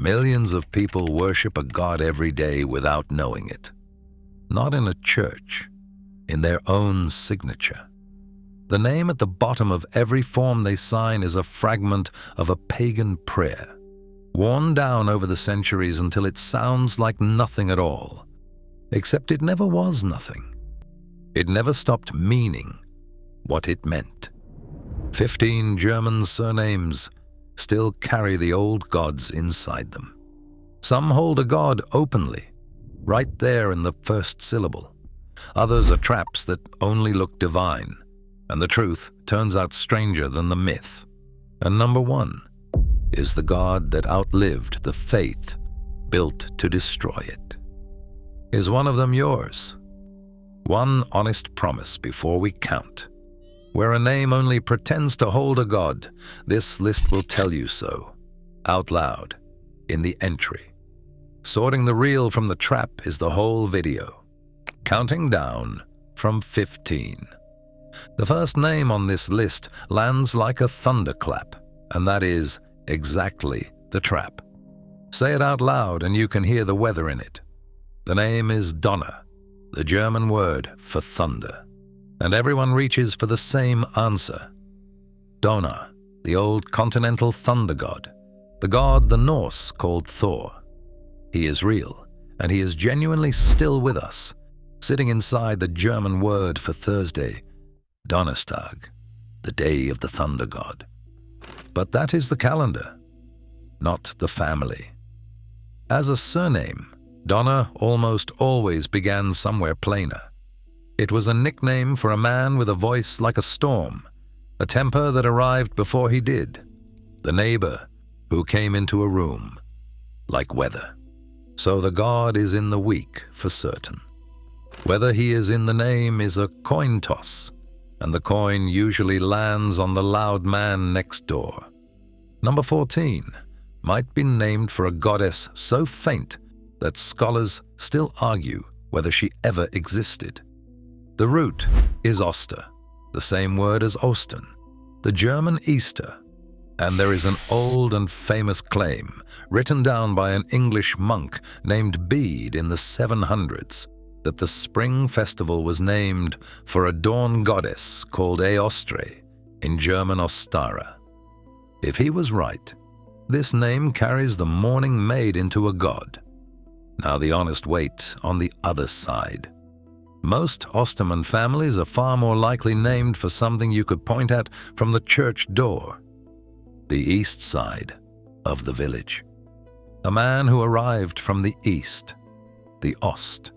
Millions of people worship a god every day without knowing it. Not in a church, in their own signature. The name at the bottom of every form they sign is a fragment of a pagan prayer, worn down over the centuries until it sounds like nothing at all. Except it never was nothing. It never stopped meaning what it meant. 15 German surnames still carry the old gods inside them. Some hold a god openly, right there in the first syllable. Others are traps that only look divine, and the truth turns out stranger than the myth. And number 1 is the god that outlived the faith built to destroy it. Is one of them yours? One honest promise before we count. Where a name only pretends to hold a god, this list will tell you so, out loud, in the entry. Sorting the real from the trap is the whole video. Counting down from 15. The first name on this list lands like a thunderclap, and that is exactly the trap. Say it out loud and you can hear the weather in it. The name is Donner, the German word for thunder. And everyone reaches for the same answer. Donner, the old continental thunder god, the god the Norse called Thor. He is real, and he is genuinely still with us, sitting inside the German word for Thursday, Donnerstag, the day of the thunder god. But that is the calendar, not the family. As a surname, Donner almost always began somewhere plainer. It was a nickname for a man with a voice like a storm, a temper that arrived before he did, the neighbor who came into a room, like weather. So the god is in the week for certain. Whether he is in the name is a coin toss, and the coin usually lands on the loud man next door. Number 14 might be named for a goddess so faint that scholars still argue whether she ever existed. The root is Oster, the same word as Ostern, the German Easter, and there is an old and famous claim written down by an English monk named Bede in the 700s that the spring festival was named for a dawn goddess called Eostre, in German Ostara. If he was right, this name carries the morning maid into a god. Now the honest wait on the other side. Most Osterman families are far more likely named for something you could point at from the church door. The east side of the village. A man who arrived from the east, the Ost.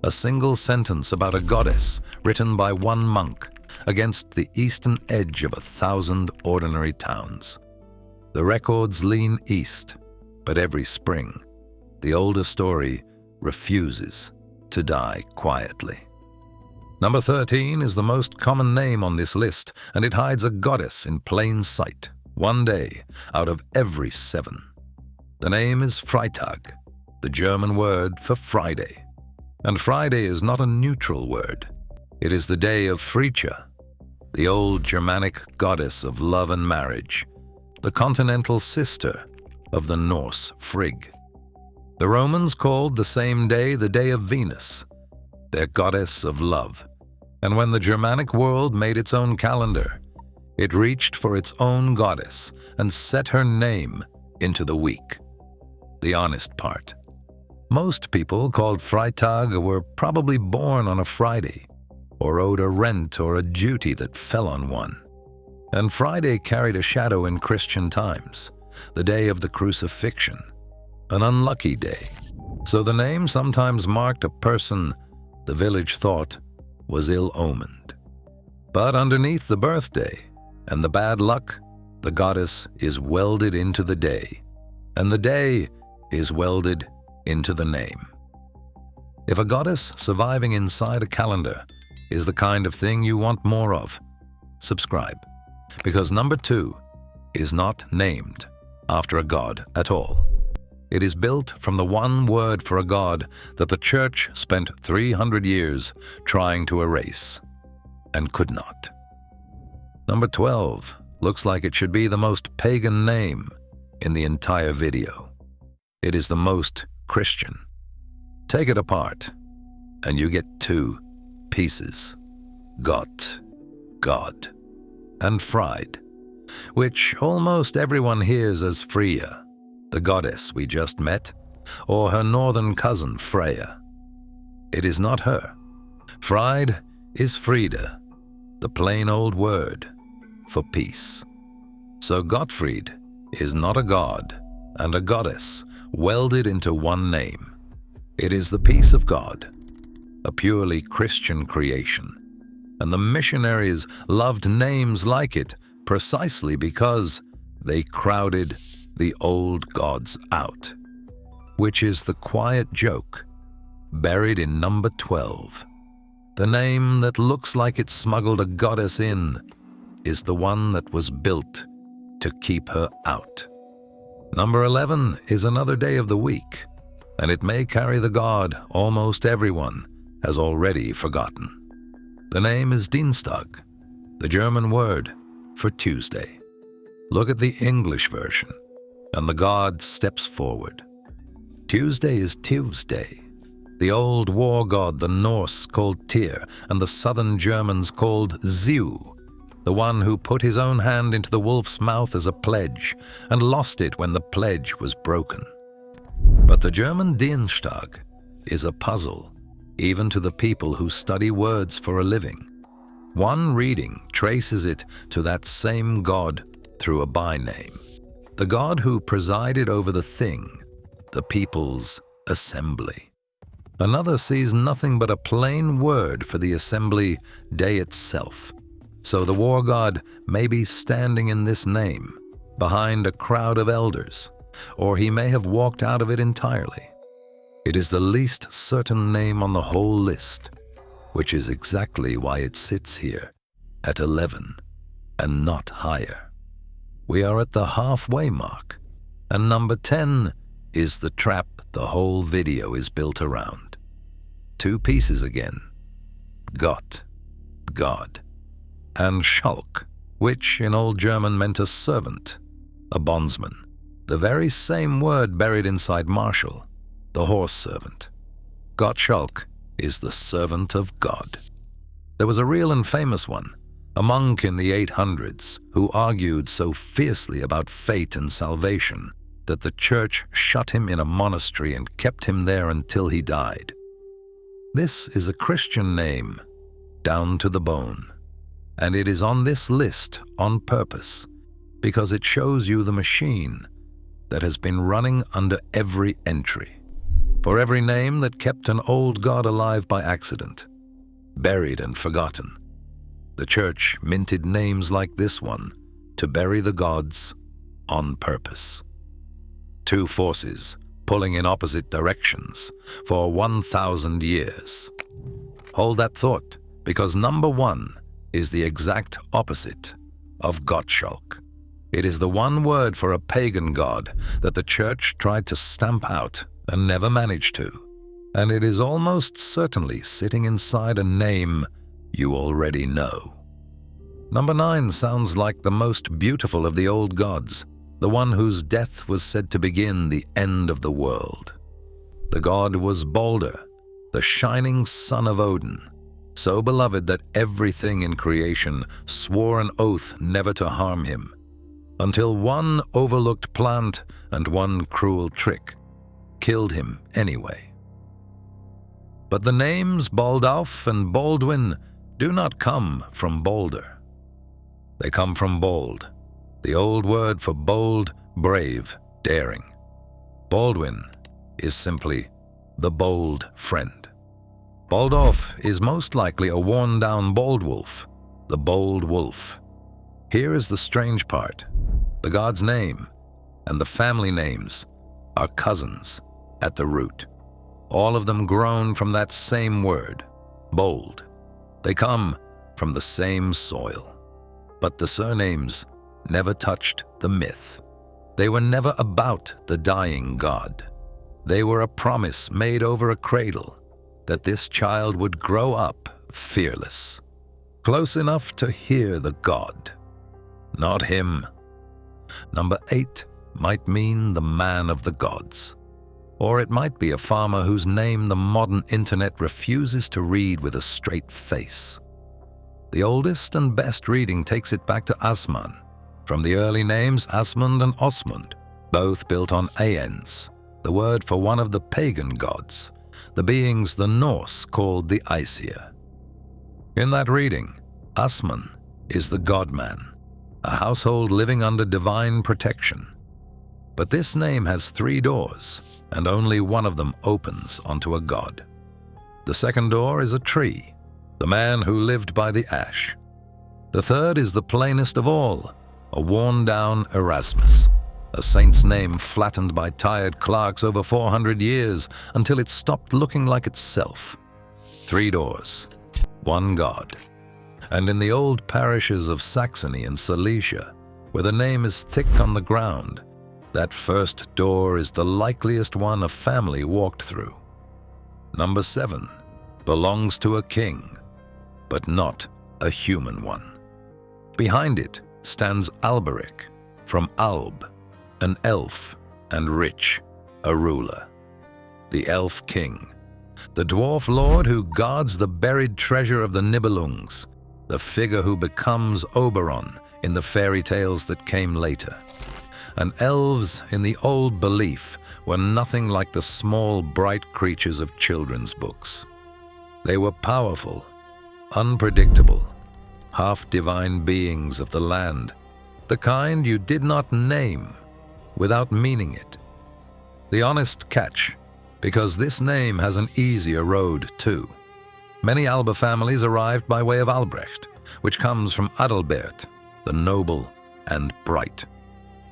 A single sentence about a goddess written by one monk against the eastern edge of 1,000 ordinary towns. The records lean east, but every spring, the older story refuses to die quietly. Number 13 is the most common name on this list, and it hides a goddess in plain sight, one day out of every 7. The name is Freitag, the German word for Friday. And Friday is not a neutral word. It is the day of Frigga, the old Germanic goddess of love and marriage, the continental sister of the Norse Frigg. The Romans called the same day the day of Venus, their goddess of love. And when the Germanic world made its own calendar, it reached for its own goddess and set her name into the week. The honest part. Most people called Freitag were probably born on a Friday, or owed a rent or a duty that fell on one. And Friday carried a shadow in Christian times, the day of the crucifixion, an unlucky day. So the name sometimes marked a person the village thought was ill-omened. But underneath the birthday and the bad luck, the goddess is welded into the day, and the day is welded into the name. If a goddess surviving inside a calendar is the kind of thing you want more of, subscribe, because number 2 is not named after a god at all. It is built from the one word for a god that the church spent 300 years trying to erase and could not. Number 12 looks like it should be the most pagan name in the entire video. it is the most Christian. Take it apart, and you get two pieces: Gott, God, and Fried, which almost everyone hears as Freya, the goddess we just met, or her northern cousin Freya. It is not her. Fried is Frida, the plain old word for peace. So Gottfried is not a god and a goddess welded into one name. It is the peace of God, a purely Christian creation, and the missionaries loved names like it precisely because they crowded the old gods out, which is the quiet joke buried in number 12. The name that looks like it smuggled a goddess in is the one that was built to keep her out. Number 11 is another day of the week, and it may carry the god almost everyone has already forgotten. The name is Dienstag, the German word for Tuesday. Look at the English version, and the god steps forward. Tuesday is Tuesday. The old war god the Norse called Tyr, and the southern Germans called Zeus, the one who put his own hand into the wolf's mouth as a pledge and lost it when the pledge was broken. But the German Dienstag is a puzzle, even to the people who study words for a living. One reading traces it to that same god through a byname, the god who presided over the thing, the people's assembly. Another sees nothing but a plain word for the assembly day itself. So the war god may be standing in this name, behind a crowd of elders, or he may have walked out of it entirely. It is the least certain name on the whole list, which is exactly why it sits here at 11 and not higher. We are at the halfway mark, and number 10 is the trap the whole video is built around. Two pieces again: Gott, God, and Schalk, which in Old German meant a servant, a bondsman, the very same word buried inside Marshall, the horse servant. Gottschalk is the servant of God. There was a real and famous one, a monk in the 800s, who argued so fiercely about fate and salvation that the church shut him in a monastery and kept him there until he died. This is a Christian name, down to the bone. And it is on this list on purpose, because it shows you the machine that has been running under every entry, for every name that kept an old god alive by accident, buried and forgotten. The church minted names like this one to bury the gods on purpose. Two forces pulling in opposite directions for 1,000 years. Hold that thought, because number 1 is the exact opposite of Gottschalk. It is the one word for a pagan god that the church tried to stamp out and never managed to, and it is almost certainly sitting inside a name you already know. Number 9 sounds like the most beautiful of the old gods, the one whose death was said to begin the end of the world. The god was Balder, the shining son of Odin, so beloved that everything in creation swore an oath never to harm him, until one overlooked plant and one cruel trick killed him anyway. But the names Baldulf and Baldwin do not come from Balder. They come from bold, the old word for bold, brave, daring. Baldwin is simply the bold friend. Baldulf is most likely a worn-down bald wolf, the bold wolf. Here is the strange part. The god's name and the family names are cousins at the root, all of them grown from that same word, bold. They come from the same soil. But the surnames never touched the myth. They were never about the dying god. They were a promise made over a cradle that this child would grow up fearless, close enough to hear the god, not him. Number 8 might mean the man of the gods, Or it might be a farmer whose name the modern internet refuses to read with a straight face. The oldest and best reading takes it back to Asmann, from the early names Asmund and Osmund, both built on aens, the word for one of the pagan gods, the beings the Norse called the Aesir. In that reading, Asmann is the God-man, a household living under divine protection. But this name has 3 doors, and only one of them opens onto a god. The second door is a tree, the man who lived by the ash. The third is the plainest of all, a worn-down Erasmus, a saint's name flattened by tired clerks over 400 years until it stopped looking like itself. 3 doors, 1 god. And in the old parishes of Saxony and Silesia, where the name is thick on the ground, that first door is the likeliest one a family walked through. Number 7 belongs to a king, but not a human one. Behind it stands Alberic, from Alb, an elf, and rich, a ruler. The elf king, the dwarf lord who guards the buried treasure of the Nibelungs, the figure who becomes Oberon in the fairy tales that came later. And elves, in the old belief, were nothing like the small, bright creatures of children's books. They were powerful, unpredictable, half-divine beings of the land, the kind you did not name without meaning it. The honest catch, because this name has an easier road too. Many Alba families arrived by way of Albrecht, which comes from Adalbert, the noble and bright.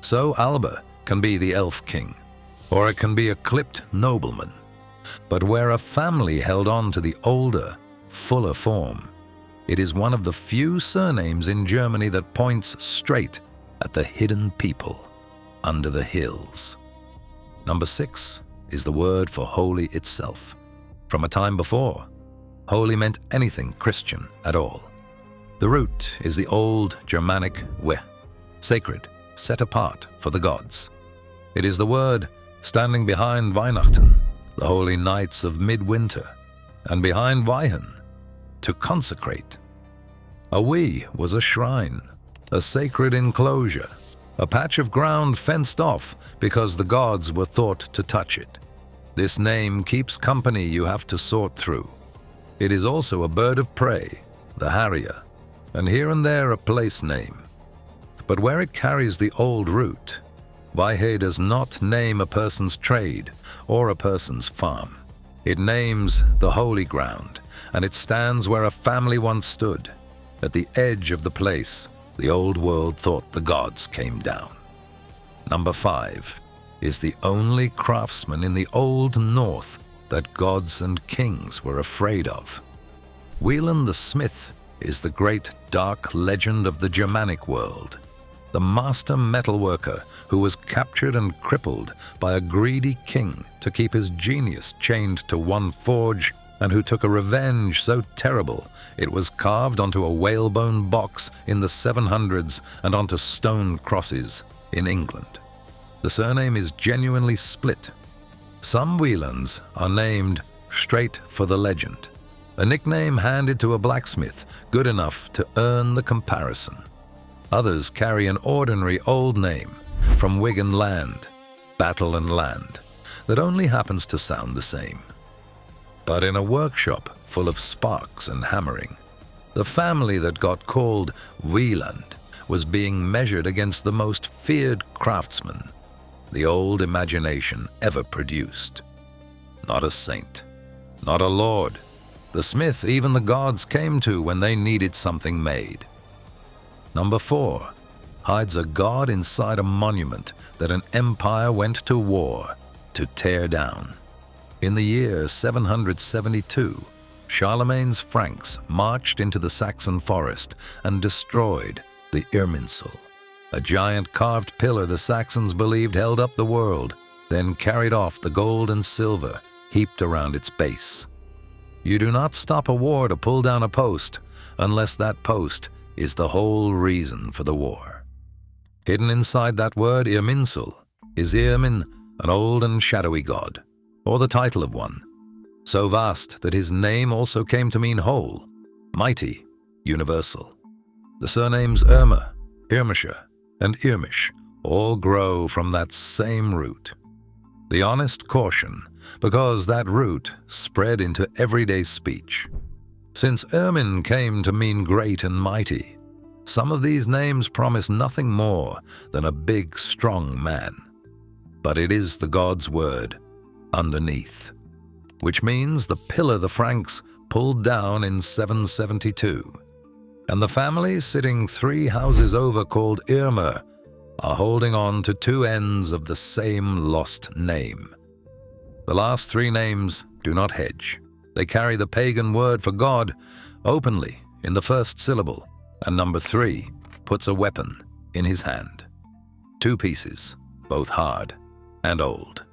So Alba can be the elf king, or it can be a clipped nobleman. But where a family held on to the older, fuller form, it is one of the few surnames in Germany that points straight at the hidden people under the hills. Number 6 is the word for holy itself. From a time before, holy meant anything Christian at all. The root is the old Germanic we, sacred, set apart for the gods. It is the word standing behind Weihnachten, the holy nights of midwinter, and behind Weihen, to consecrate. A Wie was a shrine, a sacred enclosure, a patch of ground fenced off because the gods were thought to touch it. This name keeps company you have to sort through. It is also a bird of prey, the harrier, and here and there a place name. But where it carries the old root, Weihe does not name a person's trade or a person's farm. It names the holy ground, and it stands where a family once stood. At the edge of the place, the old world thought the gods came down. Number 5 is the only craftsman in the old north that gods and kings were afraid of. Wieland the smith is the great dark legend of the Germanic world, the master metalworker who was captured and crippled by a greedy king to keep his genius chained to one forge, and who took a revenge so terrible it was carved onto a whalebone box in the 700s and onto stone crosses in England. The surname is genuinely split. Some Wielands are named straight for the legend, a nickname handed to a blacksmith good enough to earn the comparison. Others carry an ordinary old name from Wigan land, battle and land, that only happens to sound the same. But in a workshop full of sparks and hammering, the family that got called Wieland was being measured against the most feared craftsman the old imagination ever produced. Not a saint, not a lord, the smith even the gods came to when they needed something made. Number 4 hides a god inside a monument that an empire went to war to tear down. In the year 772, Charlemagne's Franks marched into the Saxon forest and destroyed the Irmisch, a giant carved pillar the Saxons believed held up the world, then carried off the gold and silver heaped around its base. You do not stop a war to pull down a post unless that post is the whole reason for the war. Hidden inside that word Irminsul is Irmin, an old and shadowy god, or the title of one, so vast that his name also came to mean whole, mighty, universal. The surnames Irma, Irmischer, and Irmisch all grow from that same root. The honest caution, because that root spread into everyday speech. Since ermine came to mean great and mighty, some of these names promise nothing more than a big, strong man. But it is the God's word, underneath, which means the pillar the Franks pulled down in 772, and the family sitting 3 houses over called Irma are holding on to 2 ends of the same lost name. The last 3 names do not hedge. They carry the pagan word for God openly in the first syllable, and number 3 puts a weapon in his hand. 2 pieces, both hard and old.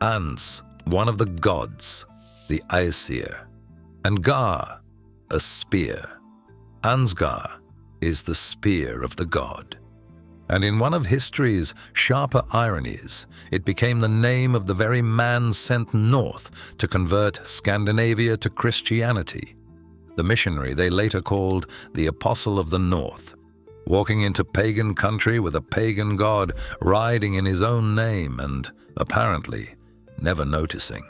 Ans, one of the gods, the Aesir, and Gar, a spear. Ansgar is the spear of the god. And in one of history's sharper ironies, it became the name of the very man sent north to convert Scandinavia to Christianity, the missionary they later called the Apostle of the North, walking into pagan country with a pagan god riding in his own name and, apparently, never noticing.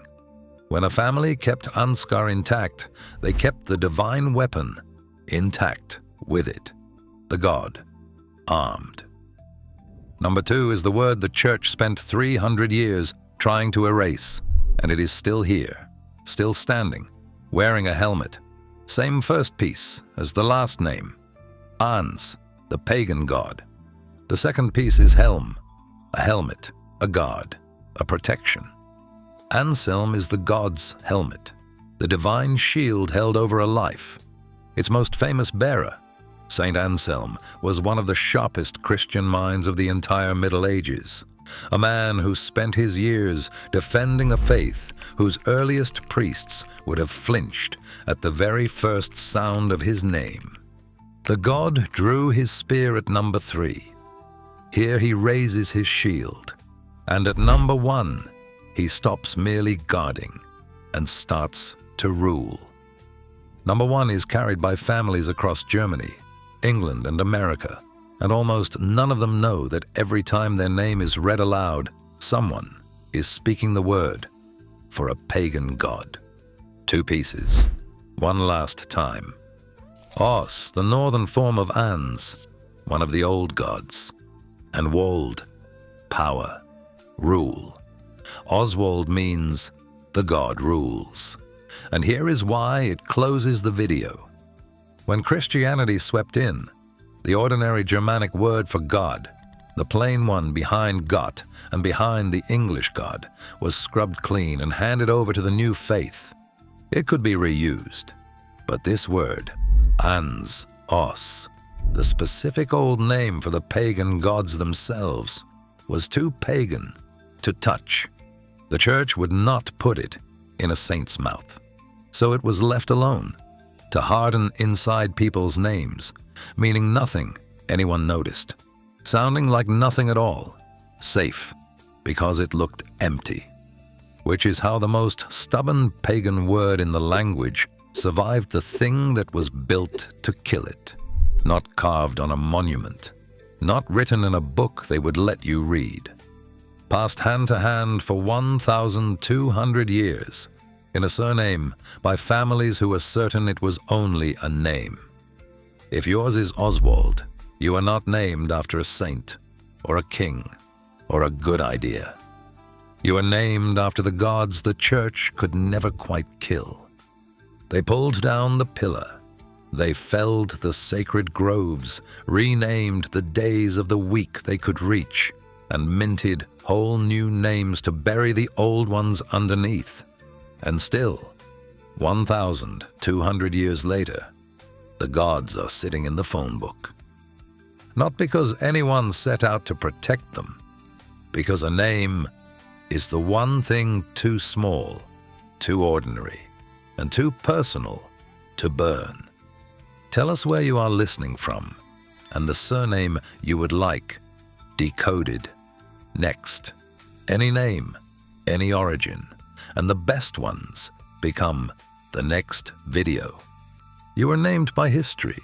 When a family kept Ansgar intact, they kept the divine weapon intact with it, the god armed. Number 2 is the word the church spent 300 years trying to erase, and it is still here, still standing, wearing a helmet. Same first piece as the last name, Ans, the pagan god. The second piece is helm, a helmet, a guard, a protection. Anselm is the god's helmet, the divine shield held over a life. Its most famous bearer, Saint Anselm, was one of the sharpest Christian minds of the entire Middle Ages, a man who spent his years defending a faith whose earliest priests would have flinched at the very first sound of his name. The god drew his spear at number 3. Here he raises his shield, and at number 1, he stops merely guarding and starts to rule. Number 1 is carried by families across Germany, England, and America, and almost none of them know that every time their name is read aloud, someone is speaking the word for a pagan god. 2 pieces, one last time. Os, the northern form of Ans, one of the old gods, and Wold, power, rule. Oswald means the god rules, and here is why it closes the video. When Christianity swept in, the ordinary Germanic word for God, the plain one behind Gott and behind the English God, was scrubbed clean and handed over to the new faith. It could be reused, but this word, Ans, Os, the specific old name for the pagan gods themselves, was too pagan to touch. The church would not put it in a saint's mouth, so it was left alone, to harden inside people's names, meaning nothing anyone noticed, sounding like nothing at all, safe because it looked empty, which is how the most stubborn pagan word in the language survived the thing that was built to kill it, not carved on a monument, not written in a book they would let you read, passed hand to hand for 1,200 years, in a surname by families who were certain it was only a name. If yours is Oswald, you are not named after a saint, or a king, or a good idea. You are named after the gods the church could never quite kill. They pulled down the pillar. They felled the sacred groves, renamed the days of the week they could reach, and minted whole new names to bury the old ones underneath. And still, 1,200 years later, the gods are sitting in the phone book. Not because anyone set out to protect them, because a name is the one thing too small, too ordinary, and too personal to burn. Tell us where you are listening from, and the surname you would like decoded. Next, any name, any origin, and the best ones become the next video. You are named by history,